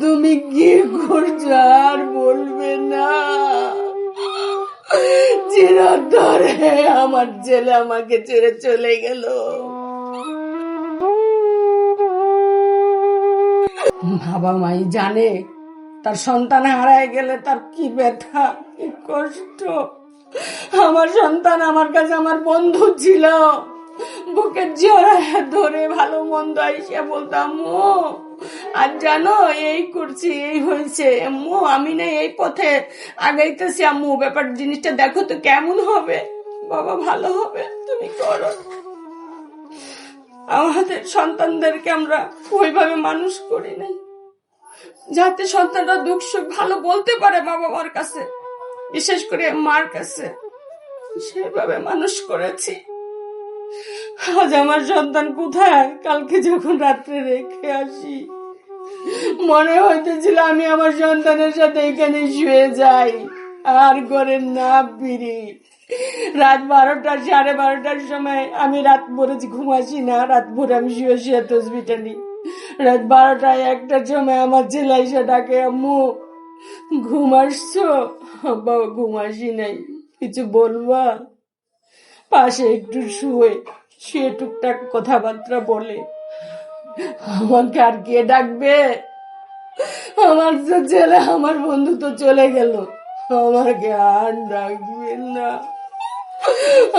তুমি কি করছো আর বলবে না? চিরতরে আমার ছেলে আমাকে ছেড়ে চলে গেল। বাবা মাই জানে তার সন্তান হারায় গেলে তার কি ব্যথা, কি কষ্ট। আমার সন্তান আমার কাছে আমার বন্ধু ছিল, বুকের জড়ায় ধরে ভালো মন্দ আইসা বলতাম, আম্মু আর জানো এই করছি, এই হয়েছে, আম্মু আমি না এই পথে আগাইতেছি, আম্মু ব্যাপার জিনিসটা দেখো তো কেমন হবে, বাবা ভালো হবে, তুমি করো। আমাদের সন্তানদেরকে আমরা ওইভাবে মানুষ করি নাই যাতে সন্তানরা দুঃখ সুখ ভালো বলতে পারে মা বাবার কাছে, বিশেষ করে মার কাছে। সেভাবে মানুষ করেছি। আজ আমার সন্তান কোথায়? কালকে যখন রাত্রে রেখে আসি মনে হইতেছিল আমি আমার সন্তানের সাথে এখানে শুয়ে যাই আর ঘরে না ফিরি। রাত 12টা 12:30টার সময় আমি রাত ভরে ঘুমাসি না, রাত ভরে আমি শুয়ে শুয়ে তসবিহ টানি। রাত 12টায় 1টার সময় আমার ছেলে এসে ডাকে, আম্মু ঘুম আসছো? বাবা ঘুমাসি নাই, কিছু বলবা? পাশে একটু শুয়ে টুকটাক কথাবার্তা বলে। আমাকে আর কে ডাকবে? আমার তো ছেলে আমার বন্ধু তো চলে গেল, আমাকে আর ডাকবেন না।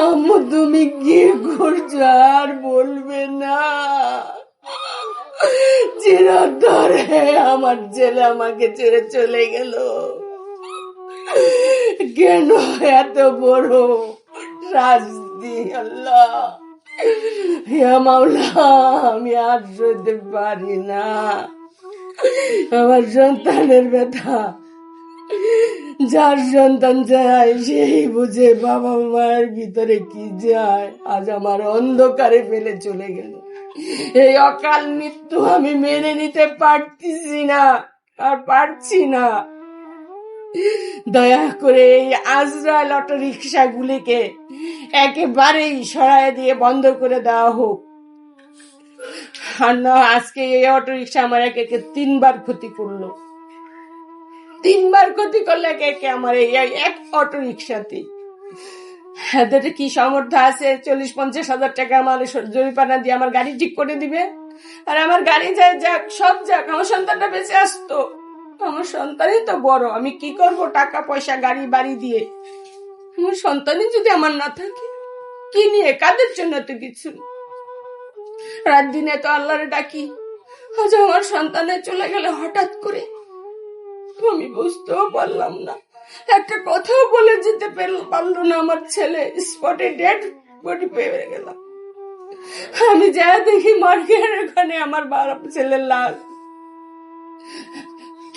আম্মু তুমি কি করছো আর বলবে না? চিরতরে আমার ছেলে আমাকে ছেড়ে চলে গেল। কেন এত বড় শাস্তি? আল্লাহ হে মাওলা, আমি আর সইতে পারি না। আমার সন্তানের ব্যথা যার সন্তান যায় সেই বুঝে বাবা মায়ের ভিতরে কি যায়। আজ আমার অন্ধকারে ফেলে চলে গেল। এই অকাল মৃত্যু আমি মেনে নিতে পারতেছি না, আর পারছি না। দয়া করে এই আজরাইল অটো রিক্সা গুলিকে একেবারেই সরাই দিয়ে বন্ধ করে দেওয়া হোক। আর না, আজকে এই অটো রিক্সা আমার একে 3বার ক্ষতি করলো। 3বার ক্ষতি করলে একে আমার এই এক অটো রিক্সাতে। এদের কি সামর্থ্য আছে 40-50 হাজার টাকা আমার জরিমানা দিয়ে আমার গাড়ি ঠিক করে দিবে? আর আমার গাড়ি যায় যাক, সব যাক, আমার সন্তানটা বেঁচে আসতো। আমার সন্তানই তো বড়, আমি কি করব টাকা পয়সা গাড়ি বাড়ি দিয়ে? আমার সন্তানই যদি আমার না থাকে, কি নিয়ে কাদের জন্য তো কিছু। রাত দিনে তো আল্লাহরে ডাকি, আজ আমার সন্তানে চলে গেলে হঠাৎ করে আমি বুঝতেও পারলাম না, একটা কথাও বলে যেতে পারলো না। আমার ছেলে স্পটে ডেড বডি পেয়ে গেলাম। আমি যা দেখি মার্কেটের ওখানে আমার ছেলের লাশ।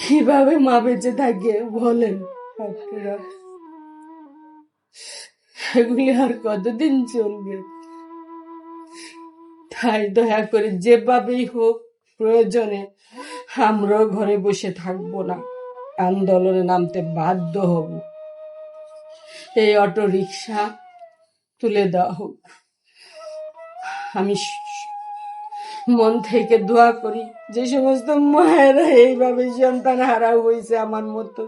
কিভাবে মা বেঁচে থাকে বলেন আপনারা? এগুলি আর কতদিন চলবে? তাই দয়া করে যেভাবেই হোক, প্রয়োজনে আমরাও ঘরে বসে থাকবো না, আন্দোলনে নামতে বাধ্য হব। এই অটো রিক্সা তুলে দেওয়া হোক। আমি মন থেকে দোয়া করি যে সমস্ত মায়েরা এইভাবে সন্তান হারা হয়েছে আমার মতো,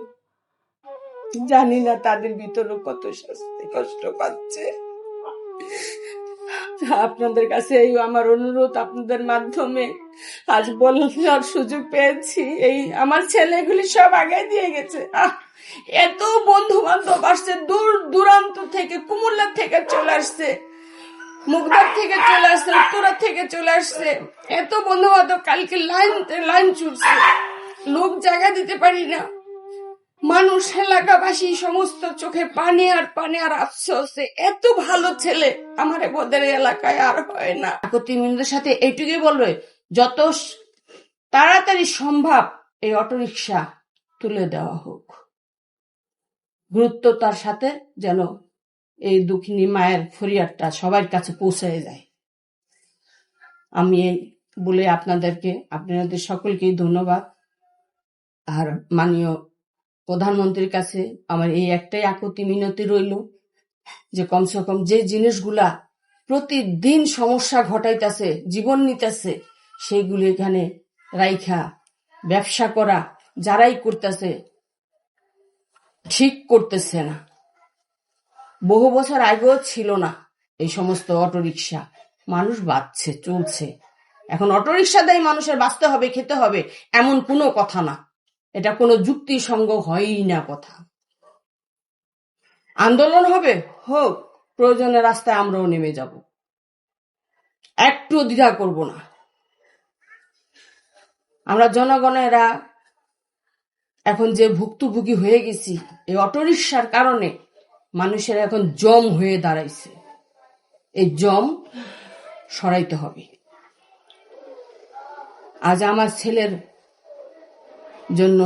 জানি না তাদের ভিতরে কত শাস্তি কষ্ট পাচ্ছে। আপনাদের কাছে এই আমার অনুরোধ, আপনাদের মাধ্যমে আজ বলার সুযোগ পেয়েছি। এই আমার ছেলেগুলি সব আগে দিয়ে গেছে। এত বন্ধু বান্ধব আসছে, দূর দূরান্ত থেকে, কুমিল্লা থেকে চলে আসছে, মুগদার থেকে চলে আসছে, উত্তরা থেকে চলে আসছে, এত বন্ধু বান্ধব। কালকে লাইন ছুটছে, লোক জায়গা দিতে পারি না। মানুষ এলাকাবাসী সমস্ত চোখে পানি আর আফসোসে। এত ভালো ছেলে আমার ওদের এলাকায় আর হয় না। কর্তৃবৃন্দের সাথে এইটুকুই বলবে, যত তাড়াতাড়ি সম্ভব এই অটোরিকশা তুলে দেওয়া হোক, গুরুত্বতার সাথে যেন এই দুঃখিনী মায়ের ফরিয়াদটা সবার কাছে পৌঁছে যায়। আমি বলে আপনাদের সকলকেই ধন্যবাদ। আর মাননীয় প্রধানমন্ত্রীর কাছে আমার এই একটাই আকুতি মিনতি রইল যে কমসে কম যে জিনিসগুলা প্রতিদিন সমস্যা ঘটাইতেছে, জীবন নিতেছে, সেইগুলি এখানে রাইখা ব্যবসা করা যারাই করতেছে ঠিক করতেছে না। বহু বছর আগেও ছিল না এই সমস্ত অটোরিকশা, মানুষ বাঁচছে চলছে। এখন অটোরিকশা দেয় মানুষের বাঁচতে হবে খেতে হবে এমন কোনো কথা না, এটা কোনো যুক্তিসঙ্গ হয়ই না কথা। আন্দোলন হবে, হোক, প্রয়োজনে রাস্তায় আমরাও নেমে যাব, একটু দ্বিধা করব না। আমরা জনগণেরা এখন যে ভুক্তভোগী হয়ে গেছি এই অটোরিকশার কারণে, মানুষের এখন জম হয়ে দাঁড়াইছে, এই জম সরাইতে হবে। আজ আমার ছেলের জন্য